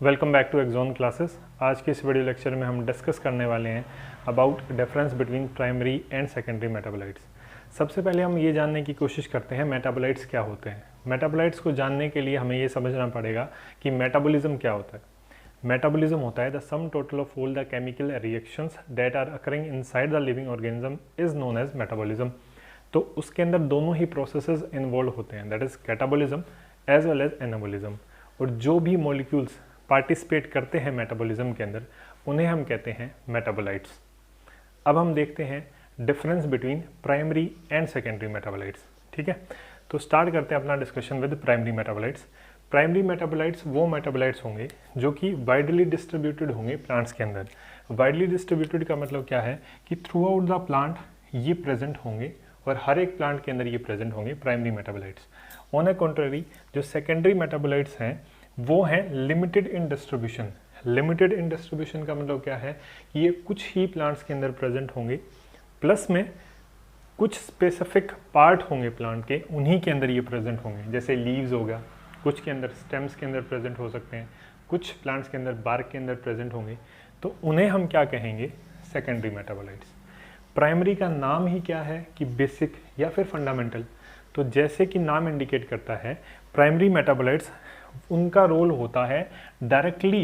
Welcome back to Exon classes. आज के इस वीडियो लेक्चर में हम डिस्कस करने वाले हैं about difference between primary and secondary metabolites. सबसे पहले हम ये जानने की कोशिश करते हैं मेटाबोलाइट्स क्या होते हैं। मेटाबोलाइट्स को जानने के लिए हमें ये समझना पड़ेगा कि मेटाबॉलिज्म क्या होता है। मेटाबॉलिज्म होता है the sum total of all the chemical reactions that are occurring inside the living organism is known as metabolism. तो उसके अंदर दोनों ही प्रोसेसेस इन्वॉल्व होते हैं, that is catabolism as well as anabolism. और जो भी मॉलिक्यूल्स पार्टिसिपेट करते हैं मेटाबॉलिज्म के अंदर उन्हें हम कहते हैं मेटाबोलाइट्स। अब हम देखते हैं difference between primary and secondary metabolites. ठीक है, तो स्टार्ट करते हैं अपना discussion with primary metabolites. Primary metabolites वो मेटाबोलाइट्स होंगे जो कि वाइडली डिस्ट्रीब्यूटेड होंगे प्लांट्स के अंदर। वाइडली डिस्ट्रीब्यूटेड का मतलब क्या है कि थ्रू आउट द प्लांट ये प्रेजेंट होंगे और हर एक प्लांट के अंदर ये प्रेजेंट होंगे primary metabolites. On A contrary जो सेकेंडरी मेटाबोलाइट्स हैं वो हैं लिमिटेड इन डिस्ट्रीब्यूशन। लिमिटेड इन डिस्ट्रीब्यूशन का मतलब क्या है कि ये कुछ ही प्लांट्स के अंदर प्रेजेंट होंगे, प्लस में कुछ स्पेसिफिक पार्ट होंगे प्लांट के, उन्हीं के अंदर ये प्रेजेंट होंगे। जैसे लीव्स हो गया, कुछ के अंदर स्टेम्स के अंदर प्रेजेंट हो सकते हैं, कुछ प्लांट्स के अंदर बार्क के अंदर प्रेजेंट होंगे, तो उन्हें हम क्या कहेंगे, सेकेंडरी मेटाबोलाइट्स। प्राइमरी का नाम ही क्या है कि बेसिक या फिर फंडामेंटल। तो जैसे कि नाम इंडिकेट करता है, प्राइमरी मेटाबोलाइट्स उनका रोल होता है directly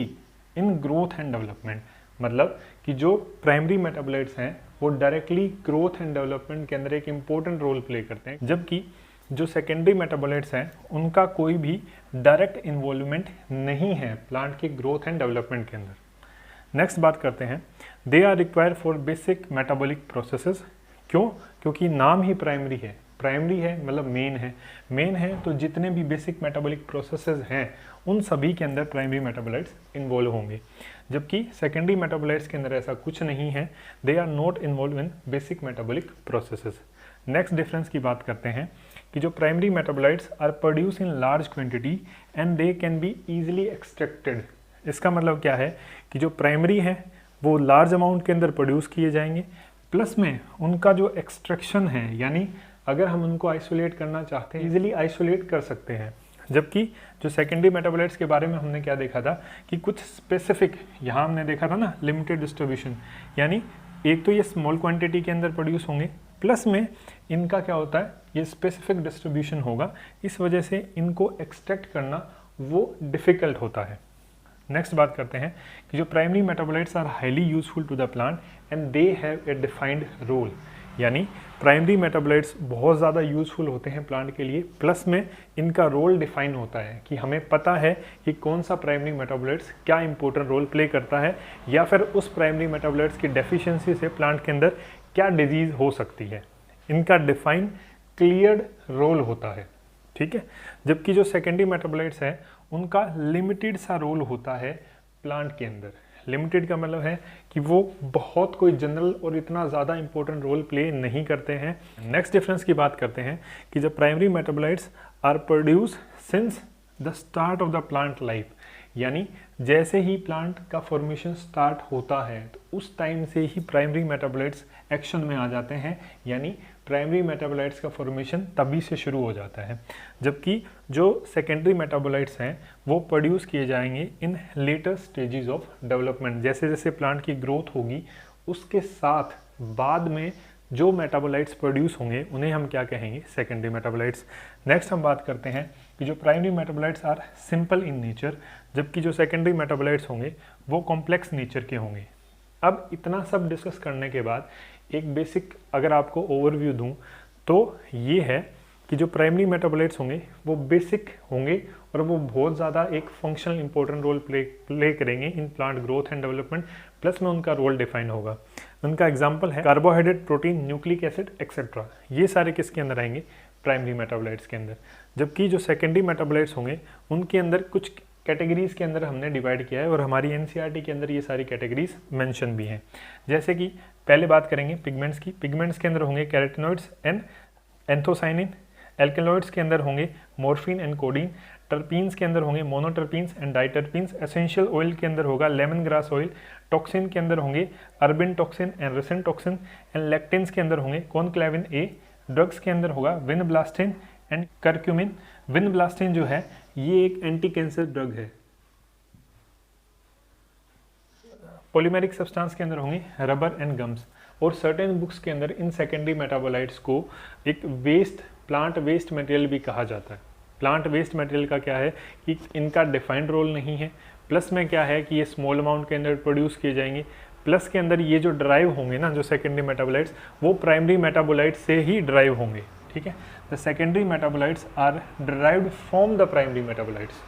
in growth and development. मतलब कि जो प्राइमरी मेटाबोलाइट्स हैं वो डायरेक्टली ग्रोथ एंड डेवलपमेंट के अंदर एक इम्पोर्टेंट रोल प्ले करते हैं, जबकि जो सेकेंडरी मेटाबोलाइट्स हैं उनका कोई भी डायरेक्ट इन्वॉल्वमेंट नहीं है प्लांट के ग्रोथ एंड डेवलपमेंट के अंदर। नेक्स्ट बात करते हैं, they are required for basic metabolic processes. क्यों? क्योंकि नाम ही प्राइमरी है। प्राइमरी है मतलब मेन है, तो जितने भी बेसिक मेटाबॉलिक प्रोसेसेस हैं उन सभी के अंदर प्राइमरी मेटाबोलाइट्स इन्वॉल्व होंगे, जबकि सेकेंडरी मेटाबोलाइट्स के अंदर ऐसा कुछ नहीं है, they are not involve in basic metabolic processes. Next difference की बात करते हैं कि जो primary metabolites are produce in large quantity and they can be easily extracted. इसका मतलब क्या है कि जो प्राइमरी है वो लार्ज अमाउंट के अंदर प्रोड्यूस किए जाएंगे, प्लस में उनका जो एक्सट्रैक्शन है, यानी अगर हम उनको आइसोलेट करना चाहते हैं इजीली आइसोलेट कर सकते हैं। जबकि जो सेकेंडरी मेटाबोलाइट्स के बारे में हमने क्या देखा था कि कुछ स्पेसिफिक, यहाँ हमने देखा था ना लिमिटेड डिस्ट्रीब्यूशन, यानी एक तो ये स्मॉल क्वांटिटी के अंदर प्रोड्यूस होंगे, प्लस में इनका क्या होता है ये स्पेसिफिक डिस्ट्रीब्यूशन होगा, इस वजह से इनको एक्सट्रैक्ट करना वो डिफ़िकल्ट होता है। नेक्स्ट बात करते हैं कि जो primary metabolites are highly useful to the plant and they have a defined role. यानी प्राइमरी मेटाबोलाइट्स बहुत ज़्यादा यूजफुल होते हैं प्लांट के लिए, प्लस में इनका रोल डिफाइन होता है कि हमें पता है कि कौन सा प्राइमरी मेटाबोलाइट्स क्या इंपॉर्टेंट रोल प्ले करता है, या फिर उस प्राइमरी मेटाबोलाइट्स की डेफिशिएंसी से प्लांट के अंदर क्या डिजीज़ हो सकती है। इनका डिफाइन क्लियर्ड रोल होता है। ठीक है, जबकि जो सेकेंडरी मेटाबोलाइट्स हैं उनका लिमिटेड सा रोल होता है प्लांट के अंदर। लिमिटेड का मतलब है कि वो बहुत कोई जनरल और इतना ज़्यादा इंपॉर्टेंट रोल प्ले नहीं करते हैं। नेक्स्ट डिफरेंस की बात करते हैं कि जब primary metabolites are produce since the start of the plant life, यानी जैसे ही प्लांट का फॉर्मेशन स्टार्ट होता है तो उस टाइम से ही प्राइमरी मेटाबोलाइट्स एक्शन में आ जाते हैं, यानी प्राइमरी मेटाबोलाइट्स का फॉर्मेशन तभी से शुरू हो जाता है। जबकि जो सेकेंडरी मेटाबोलाइट्स हैं वो प्रोड्यूस किए जाएंगे इन लेटर स्टेजेस ऑफ डेवलपमेंट। जैसे जैसे प्लांट की ग्रोथ होगी उसके साथ बाद में जो मेटाबोलाइट्स प्रोड्यूस होंगे उन्हें हम क्या कहेंगे, सेकेंडरी मेटाबोलाइट्स। नेक्स्ट हम बात करते हैं कि जो primary metabolites are simple in nature, जबकि जो सेकेंडरी मेटाबोलाइट्स होंगे वो कॉम्प्लेक्स नेचर के होंगे। अब इतना सब डिस्कस करने के बाद एक बेसिक अगर आपको ओवरव्यू दूं तो ये है कि जो प्राइमरी मेटाबोलाइट्स होंगे वो बेसिक होंगे और वो बहुत ज़्यादा एक फंक्शनल इंपॉर्टेंट रोल प्ले करेंगे in plant growth and development, plus में उनका रोल डिफाइन होगा। उनका एग्जांपल है carbohydrate, protein, nucleic acid etcetera. ये सारे किसके अंदर आएंगे, प्राइमरी मेटाबोलाइट्स के अंदर। जबकि जो सेकेंडरी मेटाबोलाइट्स होंगे उनके अंदर कुछ कैटेगरीज के अंदर हमने डिवाइड किया है और हमारी एनसीईआरटी के अंदर ये सारी कैटेगरीज मेंशन भी हैं। जैसे कि पहले बात करेंगे पिगमेंट्स की। पिगमेंट्स के अंदर होंगे कैरोटिनॉइड्स एंड एंथोसाइनिन। एल्केलॉइड्स के अंदर होंगे मॉर्फिन एंड कोडीन। टर्पीन्स के अंदर होंगे मोनोटर्पीन्स एंड डाइटर्पीन्स। एसेंशियल ऑयल के अंदर होगा लेमन ग्रास ऑयल। टॉक्सिन के अंदर होंगे अर्बिन toxin and ricin toxin and lectins के अंदर होंगे कॉनक्लेविन ए। ड्रग्स के अंदर होगा विनब्लास्टिन एंड करक्यूमिन। विनब्लास्टिन जो है ये एक एंटी कैंसर ड्रग है। पॉलीमेरिक सब्सटेंस के अंदर होंगे रबर एंड गम्स, और सर्टेन बुक्स के अंदर इन सेकेंडरी मेटाबोलाइट्स को एक वेस्ट, प्लांट वेस्ट मटेरियल भी कहा जाता है। प्लांट वेस्ट मटेरियल का क्या है कि इनका डिफाइंड रोल नहीं है, प्लस में क्या है कि ये स्मॉल अमाउंट के अंदर प्रोड्यूस किए जाएंगे, प्लस के अंदर ये जो ड्राइव होंगे ना, जो सेकेंडरी मेटाबोलाइट्स, वो प्राइमरी मेटाबोलाइट्स से ही ड्राइव होंगे। ठीक है, the secondary metabolites are derived from the primary metabolites.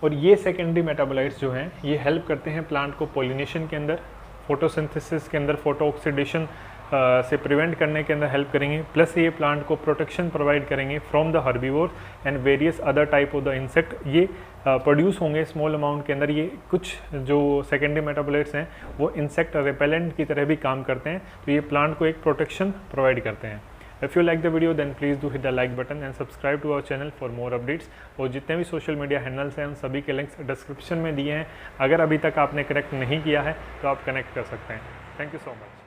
और ये सेकेंडरी मेटाबोलाइट्स जो हैं ये हेल्प करते हैं प्लांट को पॉलिनेशन के अंदर, फोटोसिंथेसिस के अंदर, फोटो ऑक्सीडेशन से प्रिवेंट करने के अंदर हेल्प करेंगे, प्लस ये प्लांट को प्रोटेक्शन प्रोवाइड करेंगे from the herbivore and various other type of the insect. ये प्रोड्यूस होंगे स्मॉल अमाउंट के अंदर। ये कुछ जो सेकेंडरी मेटाबोलाइट्स हैं वो इंसेक्ट रिपेलेंट की तरह भी काम करते हैं, तो ये प्लांट को एक प्रोटेक्शन प्रोवाइड करते हैं। If you like the video then please do hit the like button and subscribe to our channel for more updates. और जितने भी सोशल मीडिया हैंडल्स हैं उन सभी के लिंक्स डिस्क्रिप्शन में दिए हैं। अगर अभी तक आपने कनेक्ट नहीं किया है तो आप कनेक्ट कर सकते हैं। Thank you so much.